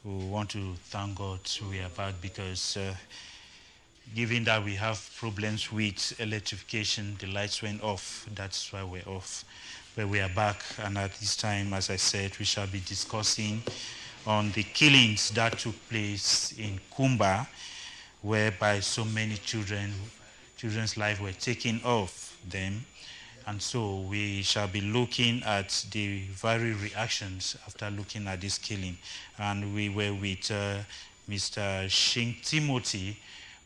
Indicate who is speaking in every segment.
Speaker 1: we want to thank God we are back because given that we have problems with electrification, the lights went off. That's why we're off. But we are back, and at this time, as I said, we shall be discussing on the killings that took place in Kumba, whereby so many children's lives were taken off them. And so we shall be looking at the varied reactions after looking at this killing. And we were with Mr. Shing Timothy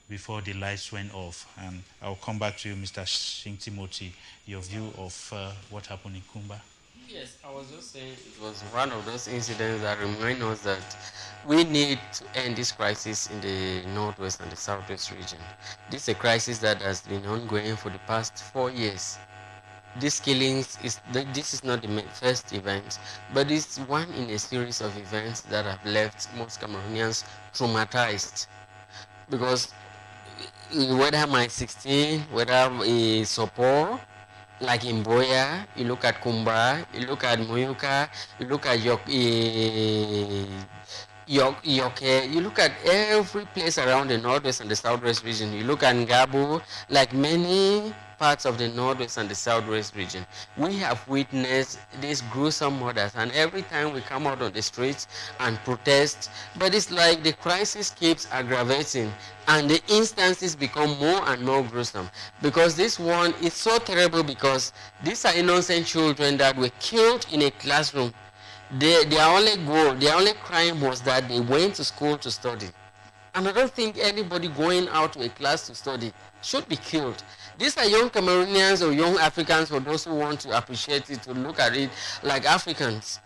Speaker 1: before the lights went off. And I'll come back to you, Mr. Shing Timothy, your view of what happened in Kumba.
Speaker 2: Yes, I was just saying it was one of those incidents that remind us that we need to end this crisis in the Northwest and the Southwest region. This is a crisis that has been ongoing for the past 4 years. This is not the first event, but it's one in a series of events that have left most Cameroonians traumatized. Because whether my 16, whether Sopor, like in Boya, you look at Kumba, you look at Moyoka, you look at Yoke, you look at every place around the Northwest and the Southwest region. You look at Ngabo, like many parts of the Northwest and the Southwest region. We have witnessed these gruesome murders, and every time we come out on the streets and protest, but it's like the crisis keeps aggravating and the instances become more and more gruesome. Because this one is so terrible because these are innocent children that were killed in a classroom. Their only goal, their only crime was that they went to school to study. And I don't think anybody going out to a class to study should be killed. These are young Cameroonians or young Africans, for those who want to appreciate it, to look at it like Africans.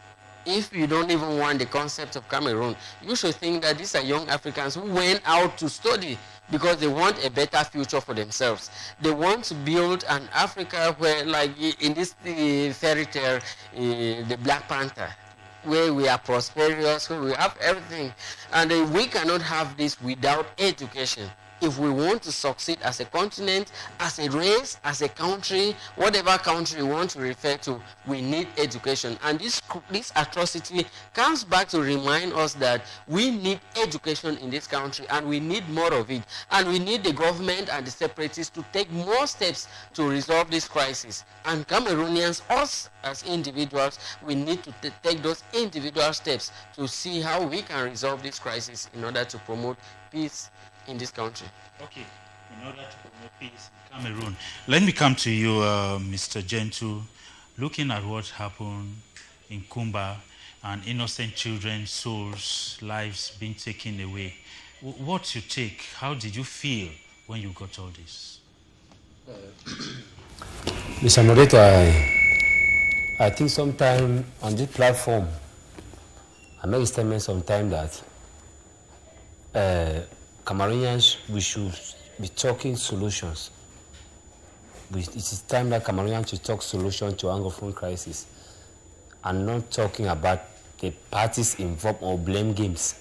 Speaker 2: If you don't even want the concept of Cameroon, you should think that these are young Africans who went out to study because they want a better future for themselves. They want to build an Africa where, like in this fairy tale, the Black Panther, where we are prosperous, where we have everything. And we cannot have this without education. If we want to succeed as a continent, as a race, as a country, whatever country we want to refer to, we need education. And this atrocity comes back to remind us that we need education in this country, and we need more of it. And we need the government and the separatists to take more steps to resolve this crisis. And Cameroonians, us as individuals, we need to take those individual steps to see how we can resolve this crisis in order to promote peace in this country.
Speaker 1: Okay, in order to promote peace in Cameroon, let me come to you, Mr. Gentle. Looking at what happened in Kumba and innocent children's souls, lives being taken away, what's your take? How did you feel when you got all this?
Speaker 3: Mr. Moderator, I think sometime on this platform, I make a statement sometime that Cameroonians, we should be talking solutions. It is time that Cameroonians should talk solutions to Anglophone crisis and not talking about the parties involved or blame games.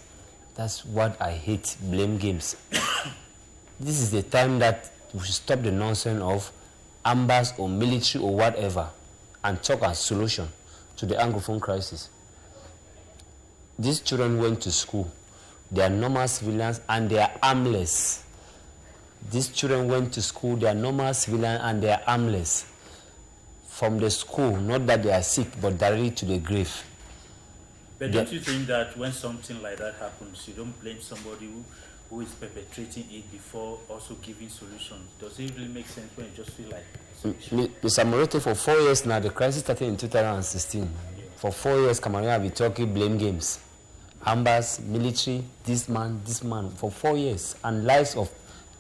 Speaker 3: That's what I hate, blame games. This is the time that we should stop the nonsense of ambas or military or whatever and talk a solution to the Anglophone crisis. These children went to school. They are normal civilians and they are armless. These children went to school, they are normal civilians and they are armless. From the school, not that they are sick, but directly to the grave.
Speaker 1: But don't you think that when something like that happens, you don't blame somebody who is perpetrating it before also giving solutions? Does it really make sense when you just feel like...
Speaker 3: Mr. Moreto, for 4 years now, the crisis started in 2016. Yeah. For 4 years, Cameroon have been talking blame games. Ambas, military, this man, for 4 years. And lives of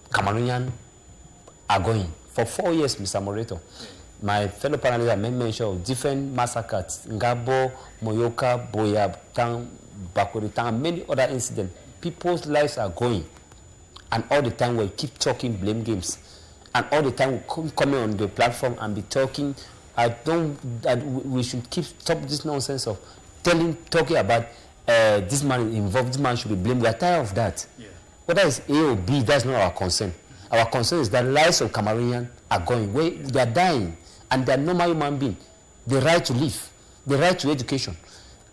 Speaker 3: Cameroonians are going. For 4 years, Mr. Moreto. Yeah. My fellow panelists have made mention of different massacres. Ngabo, Moyoka, Boya, Tang, Bakuri, Tang, and many other incidents. People's lives are going. And all the time we keep talking blame games. And all the time we coming on the platform and be talking. We should stop this nonsense of talking about this man involved, this man should be blamed. We are tired of that. Yeah. Whether it's A or B, that's not our concern. Our concern is that lives of Cameroonians are going. They are dying. And they are normal human beings. The right to live, the right to education.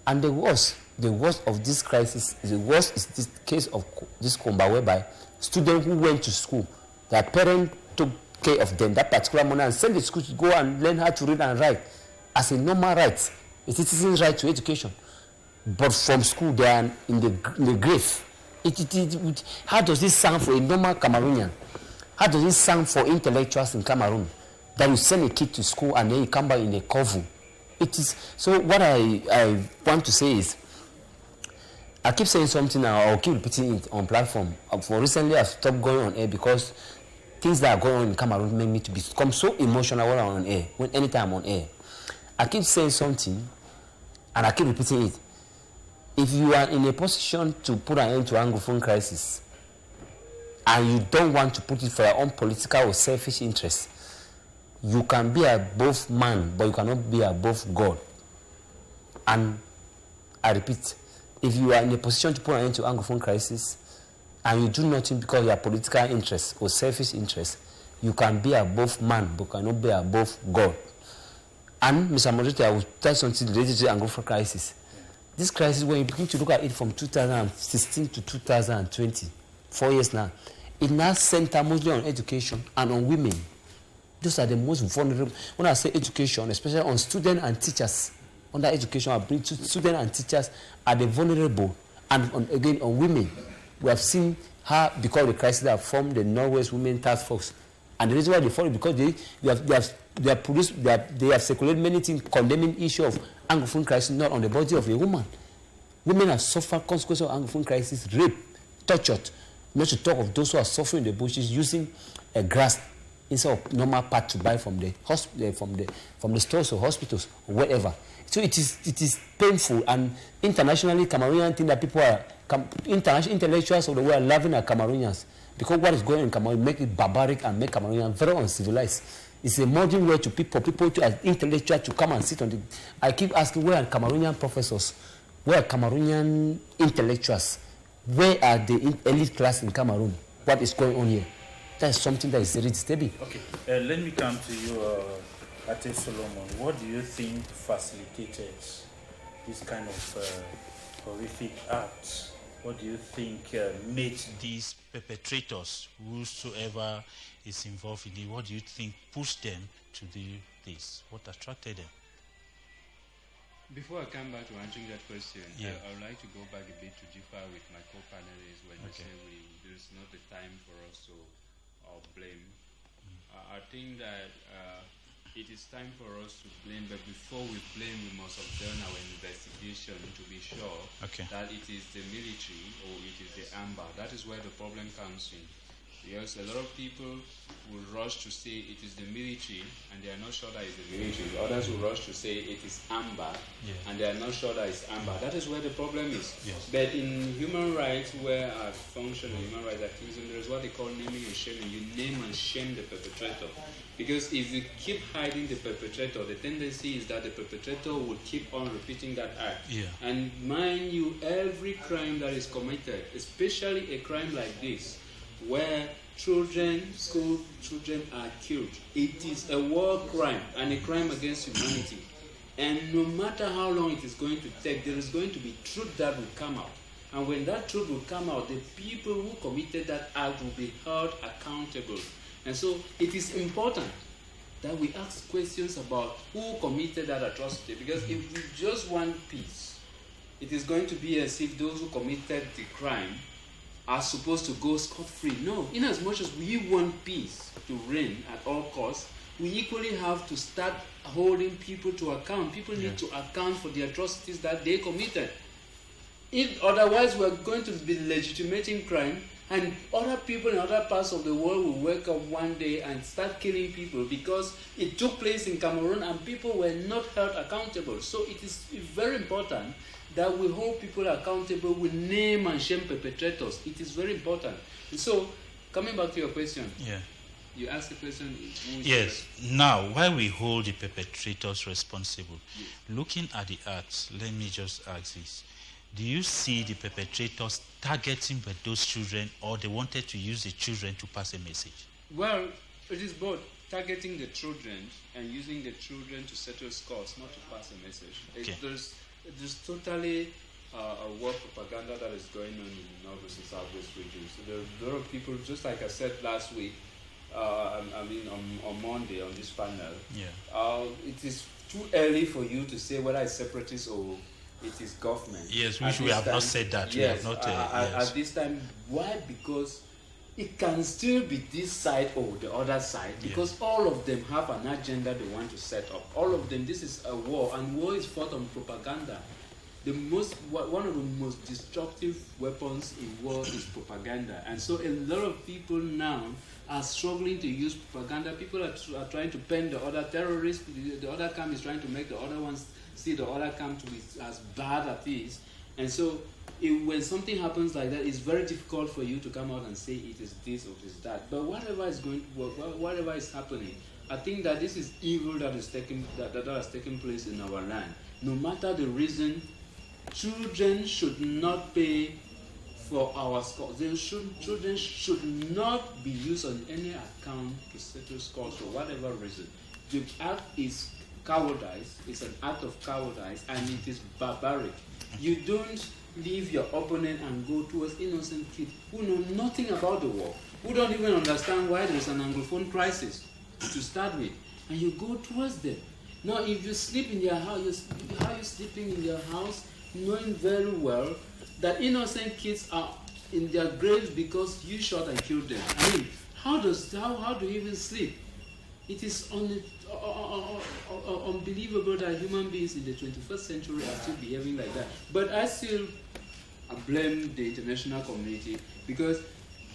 Speaker 3: And the worst, the worst of this crisis, the worst is this case of this Kumba, whereby students who went to school, their parents took care of them, that particular money, and sent the school to go and learn how to read and write as a normal right, a citizen's right to education. But from school, they are in the grave. How does this sound for a normal Cameroonian? How does this sound for intellectuals in Cameroon? That you send a kid to school and then you come back in a coven. It is so. What I want to say is, I keep saying something now. I'll keep repeating it on platform. For recently, I've stopped going on air because things that are going on in Cameroon make me to become so emotional when I'm on air. Anytime I'm on air, I keep saying something, and I keep repeating it. If you are in a position to put an end to Anglophone crisis, and you don't want to put it for your own political or selfish interests, you can be above man, but you cannot be above God. And I repeat, if you are in a position to put an end to Anglophone crisis, and you do nothing because of your political interests or selfish interests, you can be above man, but cannot be above God. And Mr. Moderator, I will tell something related to the Anglophone crisis. This crisis, when you begin to look at it from 2016 to 2020, 4 years now, it now centers mostly on education and on women. Those are the most vulnerable. When I say education, especially on students and teachers, under education, I bring students and teachers are the vulnerable, and again on women. We have seen how, because of the crisis, they have formed the Northwest Women Task Force, and the reason why they formed it because they have circulated many things condemning issue of Anglophone crisis not on the body of a woman. Women have suffered consequences of Anglophone crisis, rape, tortured. Not to talk of those who are suffering in the bushes using a grass instead of normal part to buy from the hospital, from the stores or hospitals or whatever. So it is painful, and internationally, Cameroonian think that people are international intellectuals of the world are laughing at Cameroonians because what is going on in Cameroon make it barbaric and make Cameroonians very uncivilized. It's a modern way to people to as intellectuals to come and sit on the. I keep asking, where are Cameroonian professors? Where are Cameroonian intellectuals? Where are the elite class in Cameroon? What is going on here? That is something that is very disturbing.
Speaker 1: Okay, let me come to you, Ate Solomon. What do you think facilitated this kind of horrific acts? What do you think made these perpetrators, whosoever is involved in it, what do you think pushed them to do this? What attracted them?
Speaker 4: Before I come back to answering that question,
Speaker 1: yeah.
Speaker 4: I would like to go back a bit to differ with my co-panelists when you say there's not the time for us to blame. I think that it is time for us to blame, but before we blame, we must have done our investigation to be sure that it is the military or it is the AMBA. That is where the problem comes in. Because a lot of people will rush to say it is the military and they are not sure that it's the military. Others will rush to say it is AMBA and they are not sure that it's AMBA. That is where the problem is.
Speaker 1: Yes.
Speaker 4: But in human rights, where I function in human rights activism, there is what they call naming and shaming. You name and shame the perpetrator. Because if you keep hiding the perpetrator, the tendency is that the perpetrator will keep on repeating that act.
Speaker 1: Yeah.
Speaker 4: And mind you, every crime that is committed, especially a crime like this, where school children are killed, it is a war crime and a crime against humanity. And no matter how long it is going to take, there is going to be truth that will come out. And when that truth will come out, the people who committed that act will be held accountable. And so it is important that we ask questions about who committed that atrocity. Because if we just want peace, it is going to be as if those who committed the crime are supposed to go scot-free. No, in as much as we want peace to reign at all costs, we equally have to start holding people to account. People need to account for the atrocities that they committed. If otherwise we're going to be legitimating crime, and other people in other parts of the world will wake up one day and start killing people because it took place in Cameroon and people were not held accountable. So it is very important that we hold people accountable, we name and shame perpetrators. It is very important. And so, coming back to your question, you asked the question.
Speaker 1: Yes. Now, while we hold the perpetrators responsible, looking at the acts, let me just ask this. Do you see the perpetrators targeting by those children, or they wanted to use the children to pass a message?
Speaker 4: Well, it is both. Targeting the children and using the children to settle scores, not to pass a message. There's totally war propaganda that is going on in the Northwest and Southwest regions. So there are a lot of people, just like I said last week, on Monday on this panel, it is too early for you to say whether it's separatist or it is government.
Speaker 1: Yes, we have not said that.
Speaker 4: Yes,
Speaker 1: we have not,
Speaker 4: at this time. Why? Because it can still be this side or the other side, because all of them have an agenda they want to set up. All of them, this is a war, and war is fought on propaganda. One of the most destructive weapons in war is propaganda, and so a lot of people now are struggling to use propaganda. People are trying to pen the other terrorists. The other camp is trying to make the other ones see the other camp to be as bad as it is, and so when something happens like that, it's very difficult for you to come out and say it is this or it is that. But whatever is going to work, whatever is happening, I think that this is evil that is that has taken place in our land. No matter the reason, children should not pay for our scores. Children should not be used on any account to settle scores for whatever reason. The act is cowardice. It's an act of cowardice, and it is barbaric. You don't leave your opponent and go towards innocent kids who know nothing about the war, who don't even understand why there's an Anglophone crisis to start with, and you go towards them. Now, if you sleep in their house, how are you sleeping in their house, knowing very well that innocent kids are in their graves because you shot and killed them? I mean, how do you even sleep? It is unbelievable that human beings in the 21st century are still behaving like that. But I still blame the international community, because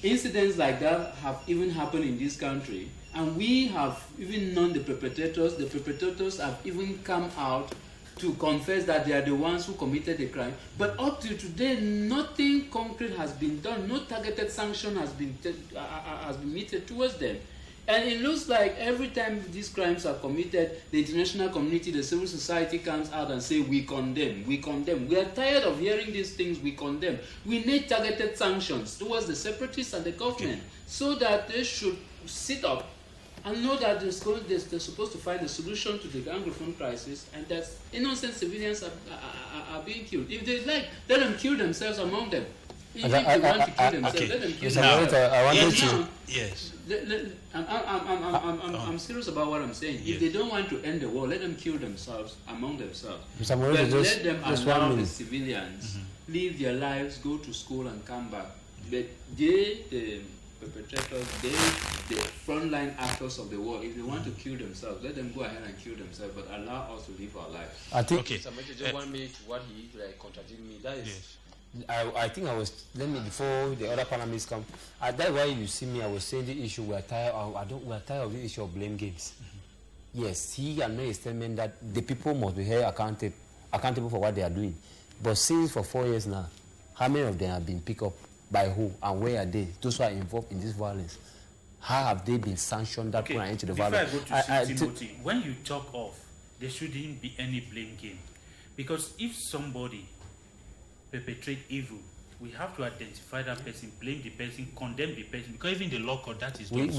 Speaker 4: incidents like that have even happened in this country, and we have even known the perpetrators. The perpetrators have even come out to confess that they are the ones who committed the crime. But up to today, nothing concrete has been done. No targeted sanction has been meted towards them. And it looks like every time these crimes are committed, the international community, the civil society comes out and say, we condemn, we condemn. We are tired of hearing these things, we condemn. We need targeted sanctions towards the separatists and the government, so that they should sit up and know that they're supposed to find a solution to the Anglophone crisis, and that innocent civilians are being killed. If they like, let them kill themselves among them. If they want to kill themselves, let them kill themselves.
Speaker 1: Yes.
Speaker 4: I'm serious about what I'm saying. If they don't want to end the war, let them kill themselves among themselves. But let them allow the civilians live their lives, go to school and come back. But the perpetrators, the frontline actors of the war, if they want to kill themselves, let them go ahead and kill themselves, but allow us to live our lives.
Speaker 3: I think.
Speaker 2: Okay. Just 1 minute to what he contradicted me. That is.
Speaker 3: Yes. I think I was, before the other panelists come, that's why you see me, I was saying the issue, we're tired of the issue of blame games. Yes, he and made a statement that the people must be held accountable for what they are doing. But since for 4 years now, how many of them have been picked up by who and where are they? Those who are involved in this violence. How have they been sanctioned that put an end to the violence?
Speaker 1: Before I go to Timothy, when you talk of there shouldn't be any blame game, because if somebody perpetrate evil, we have to identify that person, blame the person, condemn the person, because even the law code that is done.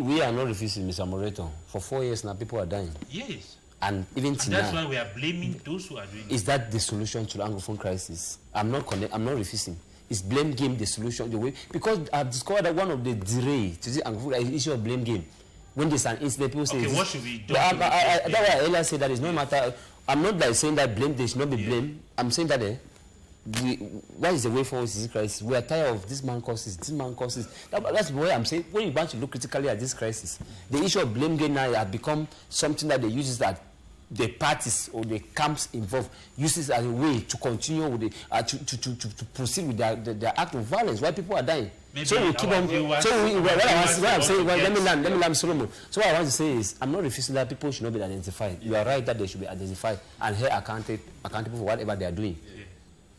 Speaker 3: We are not refusing, Mr. Moreto. For 4 years now, people are dying.
Speaker 1: Yes.
Speaker 3: And even
Speaker 1: that's why we are blaming those who are doing it.
Speaker 3: Is that the solution to the Anglophone crisis? I'm not refusing. Is blame game the solution? The way, because I've discovered that one of the delay to the Anglophone issue of blame game, when there's an incident, people say,
Speaker 1: okay, what should we do?
Speaker 3: That's why I earlier said that it's no matter. I'm not like saying that blame, there should not be blame. I'm saying that what is the way forward to this crisis? We are tired of this man causes. That's why I'm saying, when you want to look critically at this crisis, the issue of blame game now has become something that they use, that the parties or the camps involved uses as a way to continue with to proceed with their act of violence while people are dying. Maybe so we keep on. What I'm saying, let me land, Solomon. So what I want to say is, I'm not refusing that people should not be identified. You are right that they should be identified and held accountable for whatever they are doing. Yeah.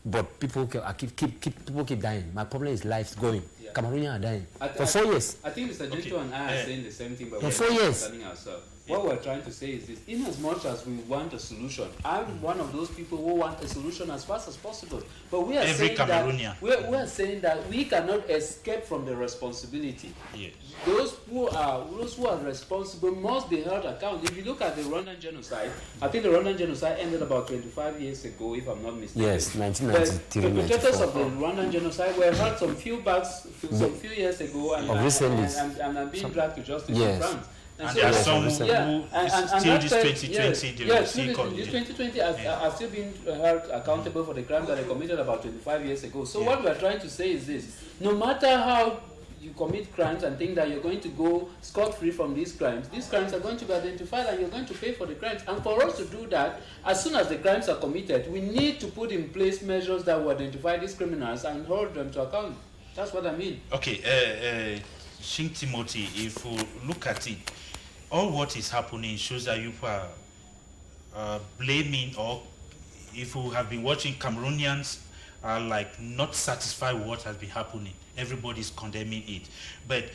Speaker 3: But people keep dying. My problem is lives going. Cameroonians are dying for 4 years.
Speaker 4: I think Mr. Gento and I are saying the same thing, but
Speaker 3: for
Speaker 4: we're
Speaker 3: 4 years.
Speaker 4: ourselves. What we're trying to say is this: in as much as we want a solution, I'm one of those people who want a solution as fast as possible. But we are
Speaker 1: Every
Speaker 4: saying
Speaker 1: Cameroonian.
Speaker 4: that we are saying that we cannot escape from the responsibility.
Speaker 1: Yes.
Speaker 4: Those who are responsible must be held accountable. If you look at the Rwandan genocide, I think the Rwandan genocide ended about 25 years ago, if I'm not mistaken.
Speaker 3: Yes, 1993.
Speaker 4: The perpetrators of the Rwandan genocide were held some few years ago and are being dragged to justice in France.
Speaker 1: And there are some who still this 2020, they will still come.
Speaker 4: This 2020 are still being held accountable for the crimes that they committed about 25 years ago. So what we are trying to say is this: no matter how you commit crimes and think that you're going to go scot-free from these crimes are going to be identified and you're going to pay for the crimes. And for us to do that, as soon as the crimes are committed, we need to put in place measures that will identify these criminals and hold them to account. That's what I mean.
Speaker 1: Okay, Shin Timothy, if we look at it, all what is happening shows that you are blaming, or if you have been watching, Cameroonians are like not satisfied with what has been happening. Everybody is condemning it. But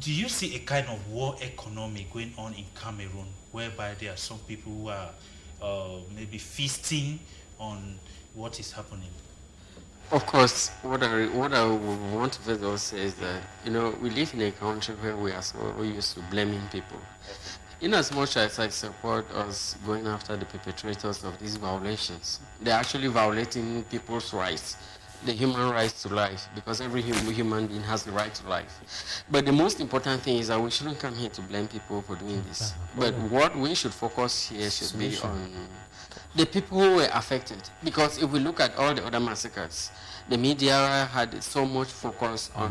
Speaker 1: do you see a kind of war economy going on in Cameroon, whereby there are some people who are maybe feasting on what is happening?
Speaker 2: Of course, what I want to first of all say is that, we live in a country where we are so used to blaming people. In as much as I support us going after the perpetrators of these violations, they're actually violating people's rights, the human rights to life, because every human being has the right to life. But the most important thing is that we shouldn't come here to blame people for doing this. But what we should focus here should be on the people who were affected. Because if we look at all the other massacres, the media had so much focus on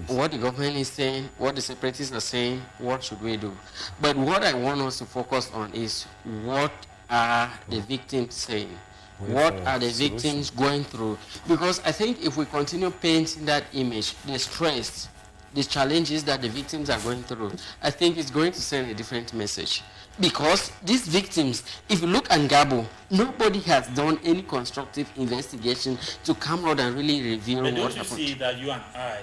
Speaker 2: what the government is saying, what the separatists are saying, what should we do. But what I want us to focus on is what are the victims saying? What are the victims going through? Because I think if we continue painting that image, the stress, the challenges that the victims are going through, I think it's going to send a different message. Because these victims, if you look at Ngabo, nobody has done any constructive investigation to come out and really reveal what happened.
Speaker 1: But don't you see that you and I,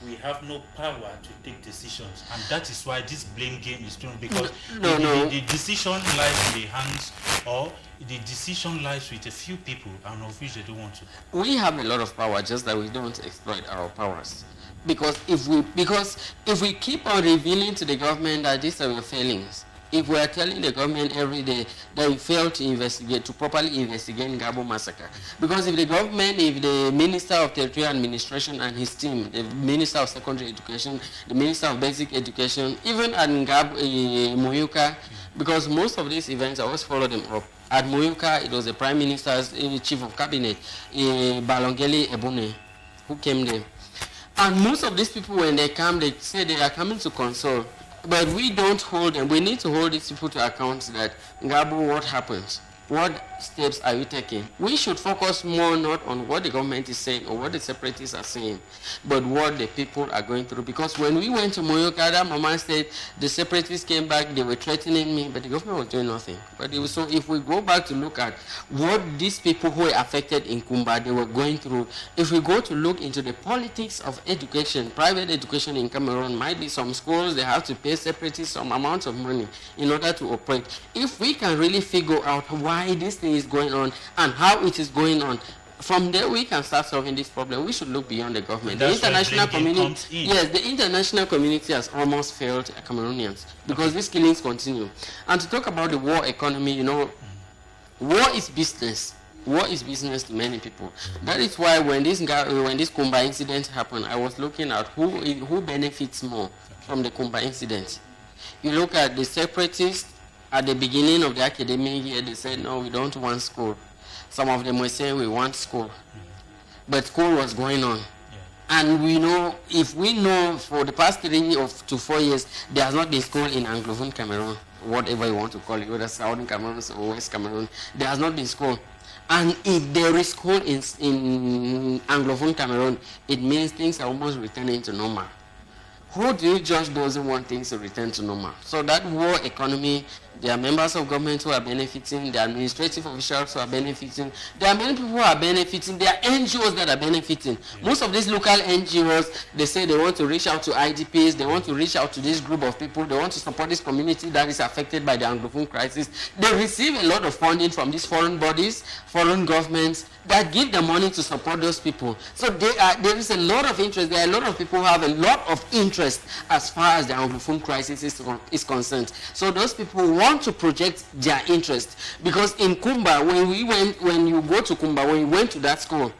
Speaker 1: we have no power to take decisions, and that is why this blame game is thrown, because the decision lies in the hands, or the decision lies with a few people, and of which they don't want to.
Speaker 2: We have a lot of power, just that we don't exploit our powers. Because if we keep on revealing to the government that these are your failings, if we are telling the government every day that we fail to properly investigate Kumba Massacre, because if the Minister of Territorial Administration and his team, the Minister of Secondary Education, the Minister of Basic Education, even at Moyuka, because most of these events, I always follow them up. At Moyuka, it was the Prime Minister's Chief of Cabinet, Balongeli Ebune, who came there. And most of these people, when they come, they say they are coming to console. But we don't hold them. We need to hold these people to account that, Ngabo, what happens? What steps are you taking? We should focus more not on what the government is saying or what the separatists are saying, but what the people are going through. Because when we went to Moyoka, that Mama said the separatists came back, they were threatening me, but the government was doing nothing. But so if we go back to look at what these people who were affected in Kumba, they were going through, if we go to look into the politics of education, private education in Cameroon, might be some schools, they have to pay separatists some amount of money in order to operate. If we can really figure out why this thing is going on and how it is going on, from there we can start solving this problem. We should look beyond the government. The international community, the international community has almost failed Cameroonians because these killings continue. And to talk about the war economy, war is business. War is business to many people. That is why when this Kumba incident happened, I was looking at who benefits more from the Kumba incident. You look at the separatists. At the beginning of the academic year, they said, no, we don't want school. Some of them were saying we want school. But school was going on. And if we know for the past 3 to 4 years, there has not been school in Anglophone Cameroon, whatever you want to call it, whether Southern Cameroon or West Cameroon, there has not been school. And if there is school in Anglophone Cameroon, it means things are almost returning to normal. Who do you judge doesn't want things to return to normal? So that war economy, There are members of government who are benefiting. There are administrative officials who are benefiting. There are many people who are benefiting. There are NGOs that are benefiting. Most of these local NGOs, they say they want to reach out to IDPs. They want to reach out to this group of people. They want to support this community that is affected by the Anglophone crisis. They receive a lot of funding from these foreign bodies, foreign governments that give the money to support those people. So there is a lot of interest. There are a lot of people who have a lot of interest as far as the Anglophone crisis is concerned. So those people want to project their interest, because in Kumba, when you go to Kumba, when you went to that school,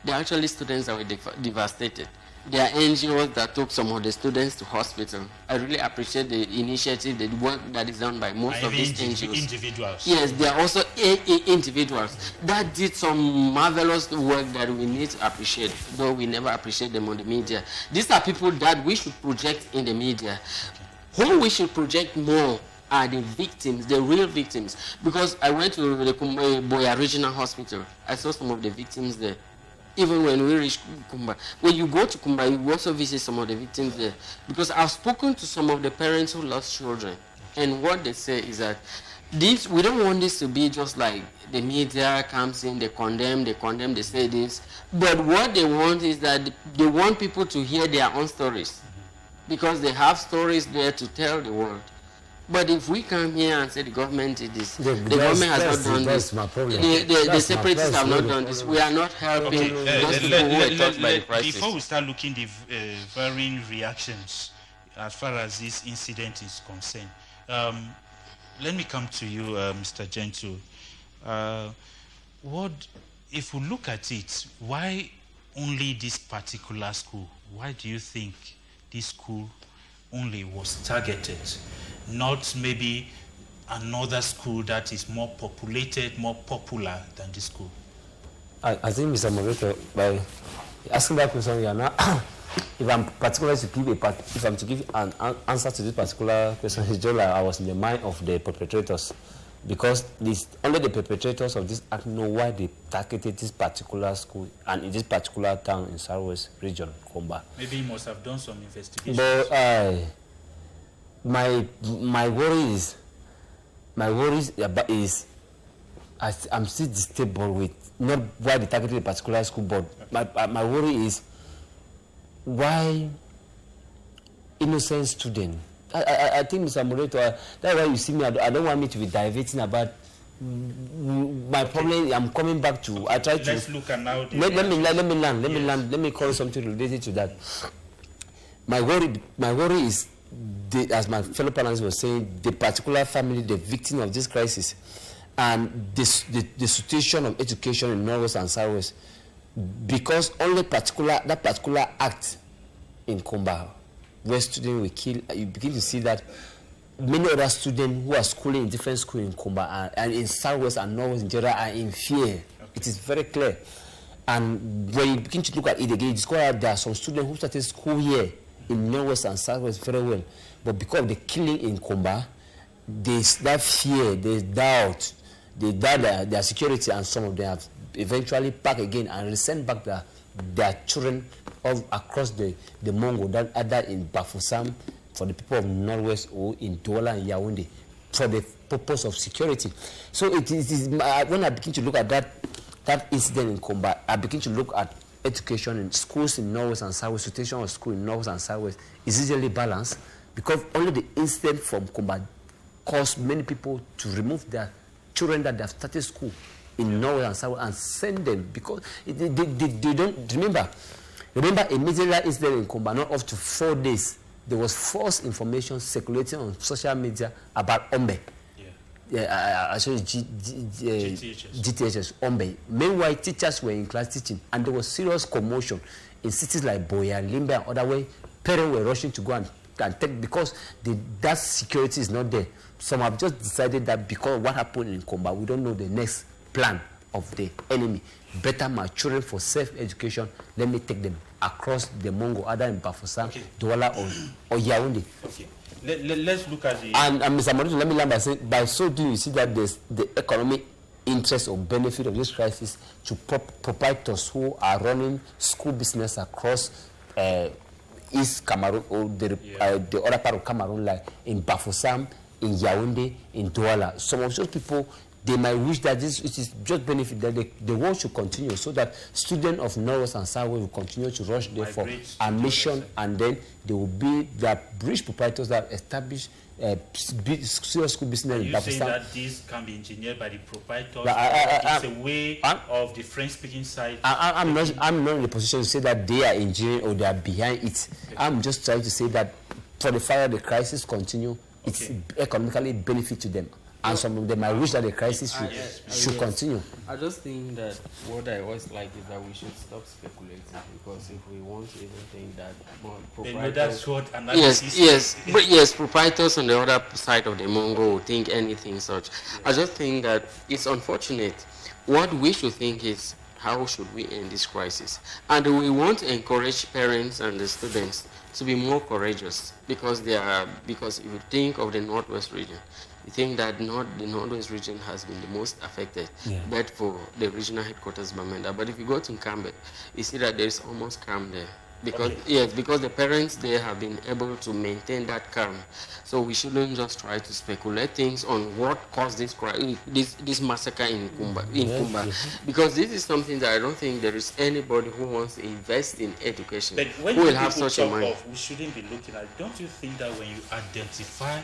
Speaker 2: there are actually students that were devastated. There are NGOs that took some of the students to hospital. I really appreciate the initiative, the work that is done by most of these NGOs.
Speaker 1: Individuals.
Speaker 2: Yes, there are also individuals that did some marvelous work that we need to appreciate, though we never appreciate them on the media. These are people that we should project in the media. Who we should project more are the victims, the real victims. Because I went to the Boya Regional Hospital. I saw some of the victims there. Even when we reach Kumba. When you go to Kumba, you also visit some of the victims there. Because I've spoken to some of the parents who lost children. And what they say is that we don't want this to be just like the media comes in, they condemn, they say this. But what they want is that they want people to hear their own stories. Because they have stories there to tell the world. But if we come here and say the government did this, the government has not done this, the separatists have not done this, we are not helping those people who were touched by the crisis.
Speaker 1: Before we start looking the varying reactions as far as this incident is concerned, let me come to you, Mr. Gentle. If we look at it, why only this particular school? Why do you think this school only was targeted? Not maybe another school that is more populated, more popular than this school?
Speaker 3: I think, Mr. Moderator, by asking that question, you are not if I'm particular to give if I'm to give an answer to this particular question, it's just like I was in the mind of the perpetrators, because only the perpetrators of this act know why they targeted this particular school and in this particular town in Southwest region, Kumba.
Speaker 1: Maybe he must have done some investigations.
Speaker 3: But my worry is I'm still disturbed with not why they targeted a particular school, but my worry is why innocent student. I think, Mr. Moderator, that's why you see me. I don't want me to be diverting about my problem. I'm coming back to. I try to.
Speaker 1: Let's look at now.
Speaker 3: Let me land. Let me call something related to that. My worry is, as my fellow panelists were saying, the particular family, the victim of this crisis, and the situation of education in Northwest and Southwest, because only that particular act in Kumba, where students were killed, you begin to see that many other students who are schooling in different schools in Kumba and in Southwest and Northwest in general are in fear. Okay. It is very clear. And when you begin to look at it again, you discover that there are some students who started school here in Northwest and Southwest very well, but because of the killing in Kumba, there's that fear, there's doubt, they doubt their security, and some of them have eventually packed again and sent back their children across the Mongo, that either in Bafoussam for the people of Northwest or in Douala and Yaoundé for the purpose of security. So it is when I begin to look at that incident in Kumba, I begin to look at education in schools in Northwest and Southwest, situation of school in Northwest and Southwest is usually balanced, because only the incident from Kumba caused many people to remove their children that they have started school in Norwest and Southwest and send them, because they don't remember a major incident in Kumba, not up to 4 days. There was false information circulating on social media about Ombe. Actually, GTHS, Ombe. Meanwhile, teachers were in class teaching, and there was serious commotion in cities like Boya, Limbe, and other way. Parents were rushing to go and take, because that security is not there. Some have just decided that because of what happened in Kumba, we don't know the next plan of the enemy. Better my children for self-education, let me take them across the Mongo, either in Bafoussam, Douala, or Yaoundé. Okay.
Speaker 1: Let's look at the...
Speaker 3: And Mr. Morito, let me land by saying, by so doing, you see that there's the economic interest or benefit of this crisis to proprietors who are running school business across East Cameroon or the other part of Cameroon, like in Bafoussam, in Yaoundé, in Douala. Some of those people, they might wish that it is just benefit that the war should continue, so that students of North and South will continue to rush there for admission, and then there will be the bridge proprietors that establish serious school business in Pakistan.
Speaker 1: Are you saying that this can be engineered by the proprietors? It's a way of the French-speaking side.
Speaker 3: I'm not in the position to say that they are engineering or they are behind it. Okay. I'm just trying to say that for the fact that the crisis continue, it's economically benefit to them. And some of them might wish that the crisis should continue.
Speaker 2: I just think that what I always like is that we should stop speculating, because if we want to even think that
Speaker 1: that's what analysis
Speaker 2: yes, proprietors on the other side of the Mongo will think anything such. I just think that it's unfortunate. What we should think is, how should we end this crisis? And we want to encourage parents and the students to be more courageous, because if you think of the Northwest region, you think that the Northwest region has been the most affected, but for the regional headquarters Bamenda. But if you go to Kambe, you see that there is almost calm there. Because because the parents there have been able to maintain that calm. So we shouldn't just try to speculate things on what caused this massacre in Kumba. Because this is something that I don't think there is anybody who wants to invest in education
Speaker 1: when
Speaker 2: who will have such a mind.
Speaker 1: We shouldn't be looking at. Don't you think that when you identify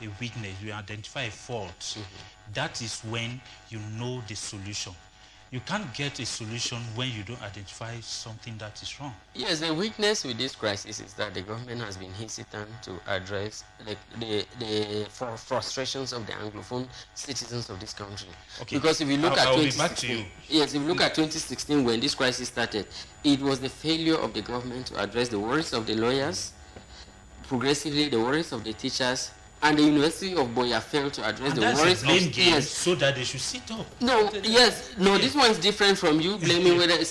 Speaker 1: a weakness, you identify a fault, that is when you know the solution? You can't get a solution when you don't identify something that is wrong.
Speaker 2: Yes, the weakness with this crisis is that the government has been hesitant to address the frustrations of the Anglophone citizens of this country.
Speaker 1: Okay.
Speaker 2: Because if you look at
Speaker 1: 2016,
Speaker 2: yes, if you look at 2016 when this crisis started, it was the failure of the government to address the worries of the lawyers, progressively the worries of the teachers, and the University of Boya failed to address the worries of
Speaker 1: students, so that they should sit up.
Speaker 2: This one is different from you blaming it's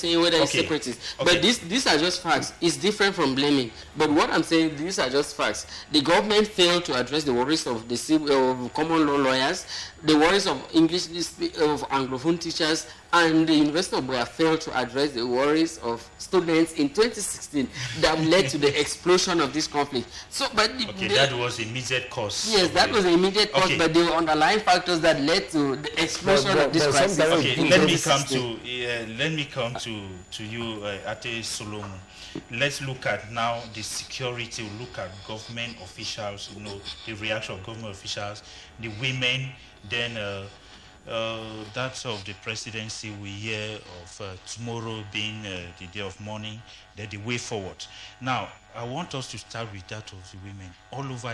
Speaker 2: separatist. But these are just facts. It's different from blaming. But what I'm saying, these are just facts. The government failed to address the worries of the common law lawyers, the worries of of Anglophone teachers, and the University of Boya failed to address the worries of students in 2016 that led to the explosion of this conflict. So,
Speaker 1: that was the immediate cause.
Speaker 2: Yes, that was the immediate cause, but there were underlying factors that led to the explosion of this crisis.
Speaker 1: Okay, let me come to you, Ate Solomon. Let's look at now the security. We'll look at government officials. The reaction of government officials, the women. Then that of the presidency, we hear of tomorrow being the day of mourning, then the way forward. Now, I want us to start with that of the women all over